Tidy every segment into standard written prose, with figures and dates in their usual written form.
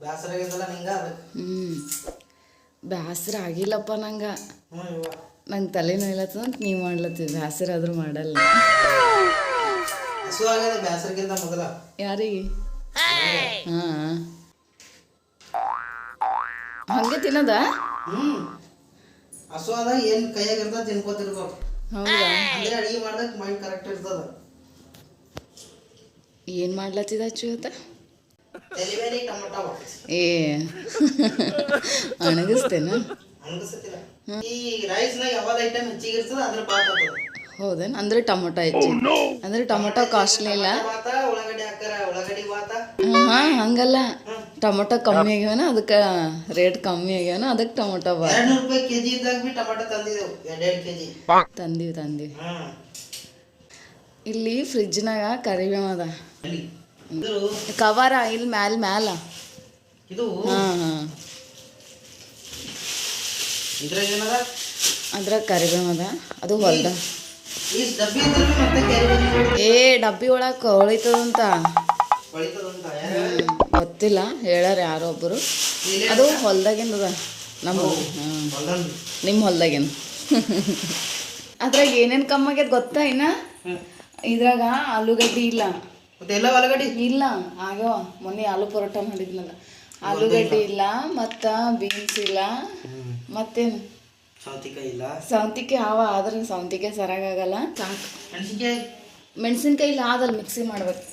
ಬೇಸರ ಆಗಿದ್ದಲ್ಲ ನಿಂಗೆ ಅದು. ಬೇಸರ ಆಗಿಲ್ಲಪ್ಪ ನಂಗೆ. ನಂಗೆ ತಲೆ ನೋಯ್ಲತ್ತದ ಅಂತ ನೀವು ಮಾಡ್ಲತ್ತೀವಿ. ಬೇಸರ ಆದರೂ ಮಾಡಲ್ಲ. ಹಸು ಆಗ್ಯದ ಬೇಸರಕ್ಕಿಂತ ಮೊದಲ. ಯಾರಿಗೆ? ಹಾಂ, ಹಂಗೆ ತಿನ್ನೋದ? ಹಸು ಆದಾಗ ಏನು ಕೈಯಾಗಿರ್ತದೆ ತಿನ್ಕೋತಿರ್ಬೇಕು. ಹೌದಾ? ಅಂದರೆ ಅಡುಗೆ ಮಾಡ್ದಕ್ಕೆ ಮೈಂಡ್ ಕರೆಕ್ಟ್ ಇರ್ತದ. ಏನು ಮಾಡ್ಲತ್ತಿದ ಅಚ್ಚುತ? ತೆಲಿಬೇರಿ ಟೊಮೊಟೊ. ಏ ಅಣಗಿಸ್ತೇನ? ಅಣಗಿಸ್ತಿಲ್ಲ. ಈ ರೈಸ್ನಾಗ ಯಾವ್ದು ಐಟಮ್ ಹೆಚ್ಚಿಗೆ ಇರ್ತದೆ ಅದ್ರ ಬಾತ್ ಆಗ್ತದೆ. ಹೌದೇನು? ಅಂದರೆ ಟೊಮೊಟೊ ಹೆಚ್ಚಿ. ಅಂದರೆ ಟೊಮೊಟೊ ಕಾಸ್ಟ್ಲಿ ಇಲ್ಲ. ಬಾತ ಉಳ್ಳಾಗಡ್ಡಿ ಹಾಕ್ತಾರ, ಉಳ್ಳಾಗಡ್ಡಿ ಬಾತ. ಹಾಂ, ಹಂಗಲ್ಲ. ಟೊಮೊಟೊ ಕಮ್ಮಿ ಆಗ್ಯಾವನ, ಅದಕ್ಕೆ ರೇಟ್ ಕಮ್ಮಿ ಆಗ್ಯಾವನ, ಅದಕ್ಕೆ ಟೊಮೊಟೊ ಬಾತ್. 200 ರೂಪಾಯಿ ಕೆಜಿ ಇದ್ದಾಗ ಭೀ ಟೊಮೊಟೊ ತಂದಿದ್ದೆವು. 2 ಕೆಜಿ ತಂದೀವಿ. ಇಲ್ಲಿ ಫ್ರಿಜ್ನಾಗ ಕರಿಬೇವು ಅದ. ಕವರ ಇಲ್ಲಿ ಮ್ಯಾಲ ಇದು. ಹಾಂ, ಇದ್ರಾಗ ಏನದ? ಅದ್ರಾಗ ಕರಿಬೇವು ಅದ. ಅದು ಹೊಲ್ದ. ಈ ಡಬ್ಬಿ ಮತ್ತೆ ಡಬ್ಬಿ ಒಳಗೆ ಹೊಳಿತದಂತ. ಗೊತ್ತಿಲ್ಲ, ಹೇಳ್ಯಾರ ಯಾರೋ ಒಬ್ಬರು. ಅದು ಹೊಲ್ದಾಗಿಂದದ. ನಿಮ್ಮ ಹೊಲ್ದಾಗಿಂದ. ಅದ್ರಾಗ ಏನೇನು ಕಮ್ಮಿ ಆಗ್ಯದ ಗೊತ್ತಾ? ಇನ್ನ ಇದ್ರಾಗ ಆಲೂಗಡ್ಡಿ ಇಲ್ಲ. ಇಲ್ಲ ಆಗ್ಯಾವ. ಮೊನ್ನೆ ಆಲೂ ಪರೋಟ ಮಾಡಿದ್ನಲ್ಲ, ಆಲೂಗಡ್ಡಿ ಇಲ್ಲ, ಮತ್ತು ಬೀನ್ಸ್ ಇಲ್ಲ, ಮತ್ತೇನು ಸೌಂತಿಕಾಯಿ ಅವ. ಆದ್ರೆ ಸೌಂತಿಕಾಯಿ ಸರಿಯಾಗಲ್ಲ. ಸಾಕು. ಮೆಣಸಿನ್ಕಾಯಿ ಇಲ್ಲ, ಆದಲ್ಲಿ ಮಿಕ್ಸಿ ಮಾಡ್ಬೇಕು.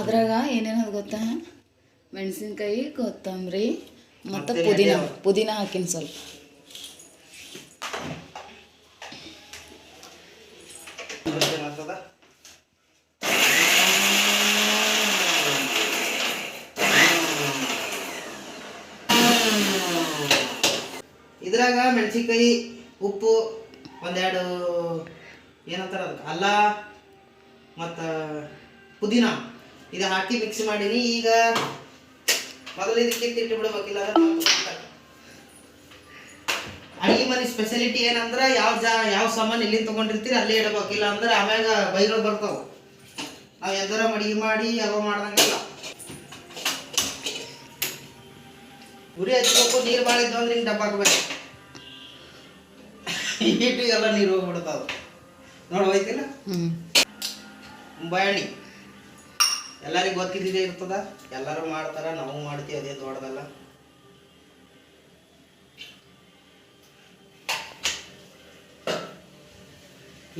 ಅದ್ರಾಗ ಏನೇನದು ಗೊತ್ತಾ? ಮೆಣಸಿನ್ಕಾಯಿ, ಕೊತ್ತಂಬರಿ ಮತ್ತು ಪುದೀನ ಹಾಕಿನ ಸ್ವಲ್ಪ. ಇದ್ರಾಗ ಮೆಣಸಿನ್ಕಾಯಿ, ಉಪ್ಪು, ಒಂದೆರಡು ಏನಂತಾರ ಅದಕ್ಕೆ ಅಲ್ಲ ಮತ್ತು ಪುದೀನ ಇದು ಹಾಕಿ ಮಿಕ್ಸ್ ಮಾಡೀನಿ. ಈಗ ಮೊದಲು ಇದಕ್ಕೆ ತಿಟ್ಟು ಬಿಡಬೇಕಿಲ್ಲ. ಅಡುಗೆ ಮನೆ ಸ್ಪೆಷಾಲಿಟಿ ಏನಂದ್ರೆ ಯಾವ ಸಾಮಾನು ಎಲ್ಲಿಂದ ತೊಗೊಂಡಿರ್ತೀರಿ ಅಲ್ಲೇ ಇಡಬೇಕಿಲ್ಲ ಅಂದ್ರೆ ಆಮ್ಯಾಗ ಬೈಗಳು ಬರ್ತಾವೆ. ನಾವು ಎದರ ಅಡುಗೆ ಮಾಡಿ ಯಾವ ಮಾಡ್ದಂಗಿಲ್ಲ. ಉರಿ ಹಚ್ಬೇಕು. ನೀರು ಭಾಳ ಇದ್ದು ಅಂದ್ರೆ ಹಿಂಗೆ ಡಬ್ಬ ಹಾಕ್ಬೇಕು. ಈಟು ಎಲ್ಲ ನೀರು ಹೋಗ್ಬಿಡ್ತಾವ. ನೋಡಿ ಹೋಯ್ತಿಲ್ಲ ಬಾಯಣಿ. ಎಲ್ಲರಿಗೂ ಗೊತ್ತಿದ್ದೇ ಇರ್ತದ. ಎಲ್ಲರೂ ಮಾಡ್ತಾರ, ನಾವು ಮಾಡ್ತೀವಿ. ಅದೇ ದೊಡ್ಡದಲ್ಲ.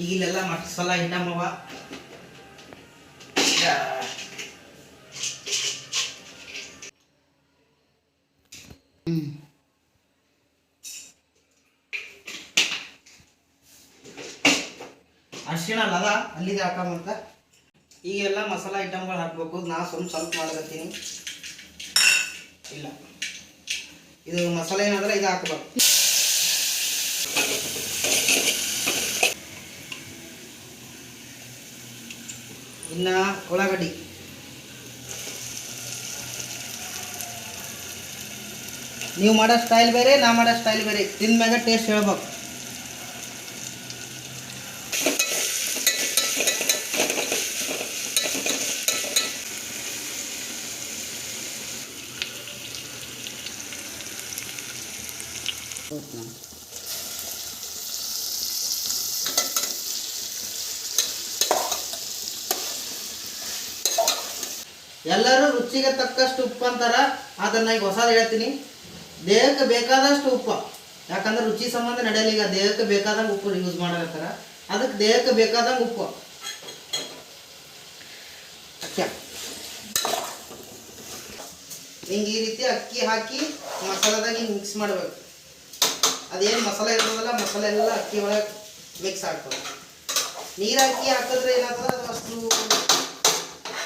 ಈಗ ಇಲ್ಲೆಲ್ಲ ಮಸಾಲ ಐಟಮ್ ಅವ. ಅರಿಶಿಣ ಅಲ್ಲದ ಅಲ್ಲಿದೆ ಹಾಕಂತ. ಈಗೆಲ್ಲ ಮಸಾಲ ಐಟಮ್ಗಳು ಹಾಕ್ಬೇಕು. ನಾ ಸ್ವಲ್ಪ ಮಾಡಕತ್ತೀನಿ. ಇಲ್ಲ, ಇದು ಮಸಾಲೆ ಏನಾದ್ರೆ ಇದು ಹಾಕ್ಬೇಕು. ಇನ್ನ ಉಳ್ಳಾಗಡ್ಡಿ. ನೀವು ಮಾಡೋ ಸ್ಟೈಲ್ ಬೇರೆ, ನಾ ಮಾಡೋ ಸ್ಟೈಲ್ ಬೇರೆ. ತಿಂದ್ಮ್ಯಾಗ ಟೇಸ್ಟ್ ಹೇಳ್ಬೇಕು. ಎಲ್ಲರೂ ರುಚಿಗೆ ತಕ್ಕಷ್ಟು ಉಪ್ಪು ಅಂತಾರ. ಅದನ್ನ ಈಗ ಹೊಸದು ಹೇಳ್ತೀನಿ. ದೇಹಕ್ಕೆ ಬೇಕಾದಷ್ಟು ಉಪ್ಪು. ಯಾಕಂದ್ರೆ ರುಚಿ ಸಂಬಂಧ ನಡೆಯಲ್ಲ. ಈಗ ದೇಹಕ್ಕೆ ಬೇಕಾದಂಗೆ ಉಪ್ಪು ಯೂಸ್ ಮಾಡಕತ್ತಾರ. ಅದಕ್ಕೆ ದೇಹಕ್ಕೆ ಬೇಕಾದಂಗೆ ಉಪ್ಪು. ಹಿಂಗೆ ಈ ರೀತಿ ಅಕ್ಕಿ ಹಾಕಿ ಮಸಾಲದಾಗ ಹಿಂಗೆ ಮಿಕ್ಸ್ ಮಾಡಬೇಕು. ಅದೇನು ಮಸಾಲೆ ಇರೋದಲ್ಲ, ಮಸಾಲೆ ಎಲ್ಲ ಅಕ್ಕಿ ಒಳಗೆ ಮಿಕ್ಸ್ ಆಗ್ತದೆ. ನೀರು ಹಾಕಿ ಹಾಕಿದ್ರೆ ಏನಾಗ್ತದೆ, ಅದು ಅಷ್ಟು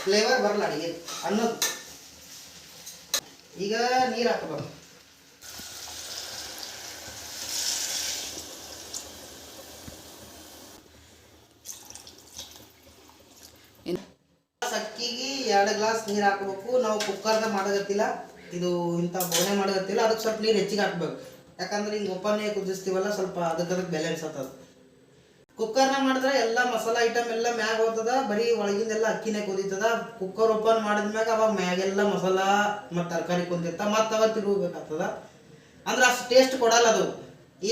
ಫ್ಲೇವರ್ ಬರಲ್ಲ ಅಡಿಗೆ ಅನ್ನೋದು. ಈಗ ನೀರು ಹಾಕಬೇಕು. ಅಕ್ಕಿಗೆ 2 ಗ್ಲಾಸ್ ನೀರು ಹಾಕಬೇಕು. ನಾವು ಕುಕ್ಕರ್ದಾಗ ಮಾಡಕತ್ತಿಲ್ಲ, ಇದು ಇಂಥ ಬೋನೆ ಮಾಡಕತ್ತಿಲ್ಲ. ಅದಕ್ಕೆ ಸ್ವಲ್ಪ ನೀರು ಹೆಚ್ಚಿಗೆ ಹಾಕ್ಬೇಕು. ಯಾಕಂದ್ರೆ ಹಿಂಗೆ ಒಪ್ಪನೆ ಕುದಿಸ್ತೀವಲ್ಲ, ಸ್ವಲ್ಪ ಅದಕ್ಕೆ ಬ್ಯಾಲೆನ್ಸ್ ಆಗ್ತದೆ. ಕುಕ್ಕರ್ನ ಮಾಡಿದ್ರೆ ಎಲ್ಲ ಮಸಾಲ ಐಟಮ್ ಎಲ್ಲ ಮ್ಯಾಗ ಹೋಗ್ತದ, ಬರೀ ಒಳಗಿಂದೆಲ್ಲ ಅಕ್ಕಿನೇ ಕುದೀತದ. ಕುಕ್ಕರ್ ಓಪನ್ ಮಾಡಿದ್ಮ್ಯಾಗ ಅವಾಗ ಮ್ಯಾಗೆಲ್ಲ ಮಸಾಲ ಮತ್ತು ತರಕಾರಿ ಕುಂತಿರ್ತಾವ, ಮತ್ತು ಅವಾಗ ತಿರುಗಬೇಕಾಗ್ತದ. ಅಂದ್ರೆ ಅಷ್ಟು ಟೇಸ್ಟ್ ಕೊಡಲ್ಲ ಅದು.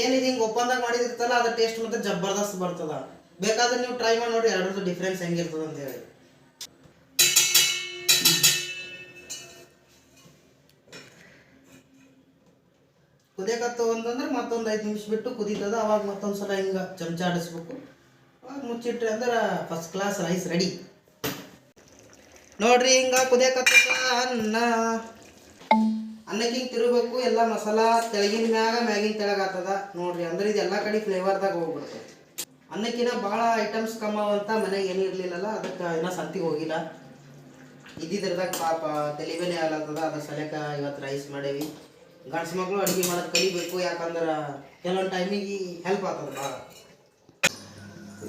ಏನಿದೆ ಹಿಂಗೆ ಓಪನ್ದಾಗ ಮಾಡಿದಿರ್ತಲ್ಲ ಅದು ಟೇಸ್ಟ್ ಮತ್ತೆ ಜಬರ್ದಸ್ತ್ ಬರ್ತದ. ಬೇಕಾದ್ರೆ ನೀವು ಟ್ರೈ ಮಾಡಿ ನೋಡಿ ಎರಡರದ್ದು ಡಿಫ್ರೆನ್ಸ್ ಹೆಂಗಿರ್ತದ ಅಂತ ಹೇಳಿ. ಕುದಿಯಕತ್ತು ಅಂತಂದ್ರೆ ಮತ್ತೊಂದು 5 ನಿಮಿಷ ಬಿಟ್ಟು ಕುದೀತದ. ಅವಾಗ ಮತ್ತೊಂದು ಸಲ ಹಿಂಗೆ ಚಮಚ ಆಡಿಸ್ಬೇಕು. ಅವಾಗ ಮುಚ್ಚಿಟ್ರಿ ಅಂದ್ರೆ ಫಸ್ಟ್ ಕ್ಲಾಸ್ ರೈಸ್ ರೆಡಿ ನೋಡ್ರಿ. ಹಿಂಗೆ ಕುದಿಯಕತ್ತ ಅನ್ನಕ್ಕೆ ಹಿಂಗೆ ತಿರುಗಬೇಕು. ಎಲ್ಲ ಮಸಾಲ ತೆಳಗಿನ ಮ್ಯಾಗ ಮ್ಯಾಗಿನ ತೆಳಗಾಗ್ತದ ನೋಡ್ರಿ. ಅಂದ್ರೆ ಇದೆಲ್ಲ ಕಡೆ ಫ್ಲೇವರ್ದಾಗ ಹೋಗ್ಬಿಡ್ತದೆ. ಅನ್ನಕ್ಕಿನ್ನ ಭಾಳ ಐಟಮ್ಸ್ ಕಮ್ಮವಂತ ಮನೆಗೆ ಏನೂ ಇರಲಿಲ್ಲಲ್ಲ, ಅದಕ್ಕೆ ಇನ್ನೂ ಸಂತಿಗೆ ಹೋಗಿಲ್ಲ. ಇದ್ದಿದ್ರದಾಗ ಪಾಪ ತಲೆಬೇನೆ ಆಗ್ಲತ್ತದ, ಅದ್ರ ಸಲಕ ಇವತ್ತು ರೈಸ್ ಮಾಡೇವಿ. ಗಂಡ್ಸು ಮಕ್ಕಳು ಅಡುಗೆ ಮಾಡೋದು ಕಲಿಬೇಕು, ಯಾಕಂದ್ರೆ ಕೆಲವೊಂದು ಟೈಮಿಗೆ ಹೆಲ್ಪ್ ಆಗ್ತದೆ ಭಾಳ.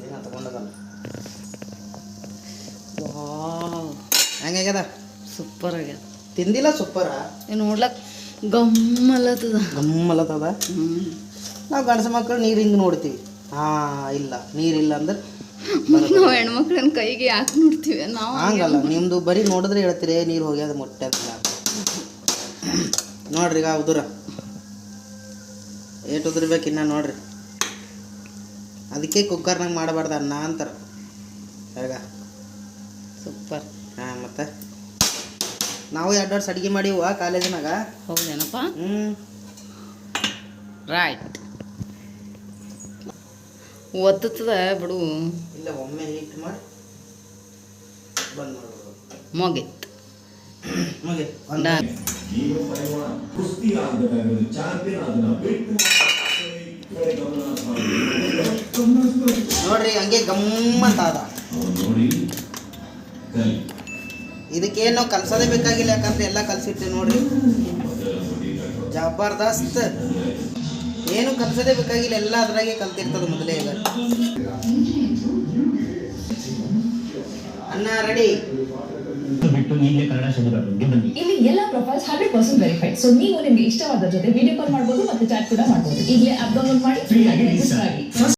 ಏನೋ ತಗೊಂಡದಲ್ಲ ಹೆಂಗಾಗ್ಯದ? ಸೂಪರ್ ಆಗ್ಯದ. ತಿಂದಿಲ್ಲ ಸೂಪರ? ನೋಡ್ಲಕ್ ಗಮ್ಮಲತ್ತದ. ಗಮ್ಮಲತ್ತದ. ನಾವು ಗಂಡ್ಸು ಮಕ್ಕಳು ನೀರು ಹಿಂಗೆ ನೋಡ್ತೀವಿ. ಇಲ್ಲ ನೀರಿಲ್ಲ ಅಂದ್ರೆ ನಾವು ಹೆಣ್ಮಕ್ಳನ್ನ ಕೈಗೆ ಯಾಕೆ ನೋಡ್ತೀವಿ ನಾವು? ಹಂಗಲ್ಲ, ನಿಮ್ಮದು ಬರೀ ನೋಡಿದ್ರೆ ಹೇಳ್ತೀರಿ ನೀರು ಹೋಗ್ಯದ ಮೊಟ್ಟೆ ಅಂತ. ನೋಡ್ರಿ ಈಗ ಉದುರ ಏಟು ಉದುರ್ಬೇಕು ಇನ್ನ ನೋಡ್ರಿ. ಅದಕ್ಕೆ ಕುಕ್ಕರ್ನಾಗ ಮಾಡಬಾರ್ದು ಅನ್ನ ಅಂತಾರೆ. ಹೇಗ ಸೂಪರ್. ಹಾಂ, ಮತ್ತೆ ನಾವು 2 ವರ್ಷ ಅಡುಗೆ ಮಾಡಿವ ಕಾಲೇಜಿನಾಗ. ಹೌದೇನಪ್ಪ? ರೈಟ್. ಒತ್ತದ ಬಿಡು. ಇಲ್ಲ, ಒಮ್ಮೆ ಹೀಟ್ ಮಾಡಿ ಬಂದ್ ಮಾಡ್ಬೋದು. ಮುಗೀತು. ನೋಡ್ರಿ ಹಂಗೆ ಗಮ್ಮಂತ ಅದ. ಇದಕ್ಕೇನು ಕಲ್ಸೋದೇ ಬೇಕಾಗಿಲ್ಲ, ಯಾಕಂದ್ರೆ ಎಲ್ಲ ಕಲ್ಸಿರ್ತೀವಿ ನೋಡ್ರಿ. ಜಬರ್ದಸ್ತ್. ಏನು ಕಲ್ಸೋದೇ ಬೇಕಾಗಿಲ್ಲ, ಎಲ್ಲ ಅದ್ರಾಗೆ ಕಲ್ತಿರ್ತದೆ ಮೊದಲೇ. ಈಗ ಅನ್ನ ರೆಡಿ. ಇಲ್ಲಿ ಎಲ್ಲ ಪ್ರೊಫೈಲ್ಸ್ 100% ವೆರಿಫೈಡ್. ಸೊ ನೀವು ನಿಮ್ಗೆ ಇಷ್ಟವಾದ ಜೊತೆ ವಿಡಿಯೋ ಕಾಲ್ ಮಾಡಬಹುದು ಮತ್ತೆ ಚಾಟ್ ಕೂಡ ಮಾಡಬಹುದು. ಈಗಲೇ ಆಪ್ ಡೌನ್ಲೋಡ್ ಮಾಡಿ ಫ್ರೀ ಆಗಿ ರಿಜಿಸ್ಟರ್ ಆಗಿ.